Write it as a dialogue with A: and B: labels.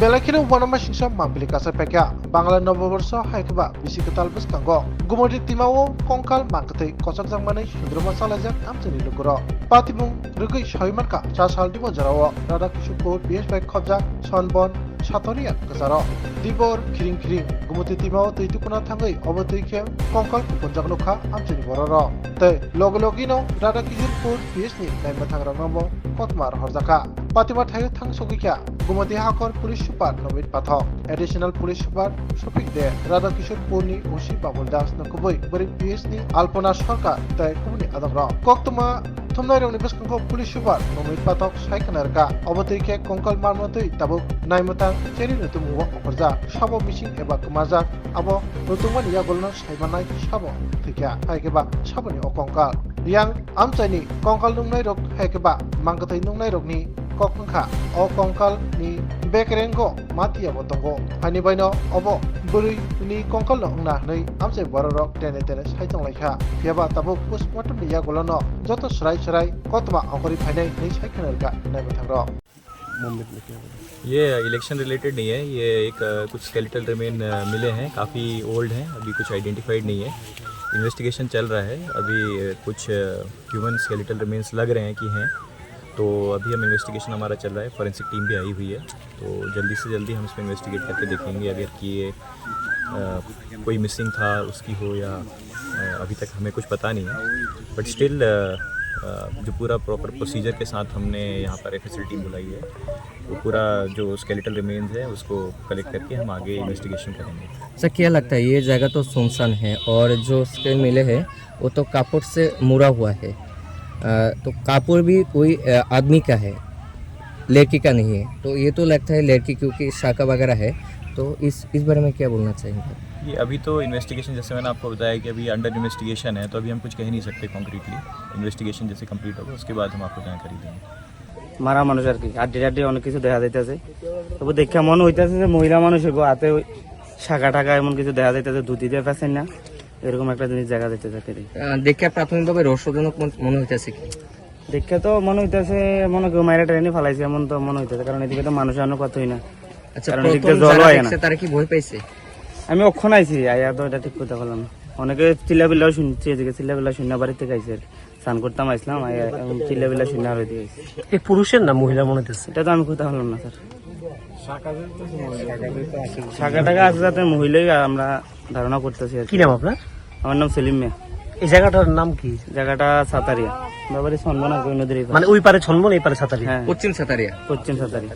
A: বেলাখিনো ওয়ানামা সিংসা মাম্পিলি কাসা পেকা বাংলা নববর্ষ হাইকবা বিসিকতাল বসকাঙ্গ গুমতি তিমাও কঙ্কাল মাকতৈ কসক জাংমাनै সুদ্রমা সালাজাক আমচনি লুকুর পাতিবুং রুগৈ সয়মানকা চা সালদি বজারাও রাধা কিশোরপুর বিএস বাই খবজা সনবন সাতরিয়া কাজার দিবর খিরিং খিরিং গুমতি তিমাও তৈতুকুনা থাঙ্গৈ অবতৈखे কঙ্কাল কুপনজাগলুখা আমচনি বরর তৈ লগলগিনো রাধা কিশোরপুর বিএসনি নাইমা থাংরা নম্ব কতমার হরজাকা পাতিমা থাই থাং সগিকা गुमती हाकर पुलिस सुपार नमित पाठक एडिशनल पुलिस सुपार सफिक दे राधा किशोरपुरनि ओसि बाबुल दास नकुबै बोरै पिएसनि अल्पना सरकार तै कुमनि आदग्र कक्तमा थुमनायरंनि बसखौ पुलिस सुपार नमित पाठक सायखनारका अबतैखे कंकाल मारमतै ताबुक नायमतां चेरि नतुमुवा अफरजा साबो मिसिं एबा कुमाजाक आबो नतुमनि यागलनो सायमानाय साबो थैखा हायकेबा साबोनि अकंकाल yang amchani kongkal nungnai rok haikeba mangkathai nungnai rokni kokngkha o kongkal ni bekrengo matia botongo hani baino obo buri ni kongkal no ungna nei amchai bororok tene tene saitong laikha fiaba tabuk postmortem ni yagolono joto srai srai kotma angkori phainai nei saikhanarka nai bathangro
B: ये election related नहीं है। ये एक कुछ skeletal remain मिले हैं, काफ़ी old हैं, अभी कुछ आइडेंटिफाइड नहीं है। इन्वेस्टिगेशन चल रहा है। अभी कुछ ह्यूमन स्केलेटल रिमेन्स लग रहे हैं कि हैं, तो अभी हम इन्वेस्टिगेशन हमारा चल रहा है। फॉरेंसिक टीम भी आई हुई है, तो जल्दी से जल्दी हम इसमें इन्वेस्टिगेट करके देखेंगे अगर कि ये कोई मिसिंग था उसकी हो या अभी तक हमें कुछ पता नहीं है। बट स्टिल जो पूरा प्रॉपर प्रोसीजर के साथ हमने यहाँ पर एफएसएल टीम बुलाई है, वो पूरा जो स्केलेटल रिमेन्स है उसको कलेक्ट करके हम आगे इन्वेस्टिगेशन करेंगे।
C: सर क्या लगता है ये जगह तो सुनसान है और जो स्केल मिले हैं वो तो कापड़ से मुड़ा हुआ है, तो कापड़ भी कोई आदमी का है, लड़की का नहीं है, तो ये तो लगता है लड़की क्योंकि शाखा वगैरह है। तो इस बारे में क्या बोलना चाहेंगे?
B: ये अभी तो इन्वेस्टिगेशन, जैसे मैंने आपको बताया कि अभी अंडर इन्वेस्टिगेशन है, तो अभी हम कुछ कह नहीं सकते कॉन्क्रीटली। इन्वेस्टिगेशन जैसे कंप्लीट होगा उसके बाद हम आपको जानकारी देंगे।
D: মারা মানুষ আর কি আড্ডি আড্ডি অনেক কিছু দেখা যাইতেছে, তবু দেখা মনে হইতেছে যে মহিলা মানুষ হইব, হাতে শাখা টাকা এমন কিছু দেখা যাইতেছে, ধুতি দিয়ে ফেসেন না, এরকম একটা জিনিস দেখা যাইতেছে।
C: দেখে প্রাথমিকভাবে রহস্যজনক মনে হইতেছে কি?
D: দেখে তো মনে হইতেছে মনে কেউ মায়েরা ট্রেনে ফালাইছে, এমন তো মনে হইতেছে, কারণ এদিকে তো মানুষ আনো কতই না।
C: আচ্ছা,
D: কারণ এদিকে জল হয় না।
C: তারা কি ভয় পাইছে?
D: আমি অক্ষণ আইছি, আয়া তো এটা ঠিক কথা বললাম না। অনেকে চিল্লাবিল্লাও শুনছি, এদিকে চিল্লাবিল্লা শূন্য বাড়ির থেকে আইছে, স্নান করতাম আসলাম, চিল্লাবিল্লা শূন্য আর হইতে গেছে।
C: এই পুরুষের না মহিলা মনে হইতেছে?
D: এটা তো আমি কথা বললাম না স্যার। শাখা টাকা আছে যাতে মহিলাই আমরা ধারণা করতেছি।
C: কি নাম আপনার?
D: আমার নাম সেলিম মিয়া।
C: এই জায়গাটার নাম কি?
D: জায়গাটা সাতারিয়া, বাবারি ছনবনা নদীর,
C: মানে ওই পারে ছনবন এই পারে সাতারিয়া?
D: হ্যাঁ,
C: পশ্চিম সাতারিয়া।
D: পশ্চিম সাতারিয়া।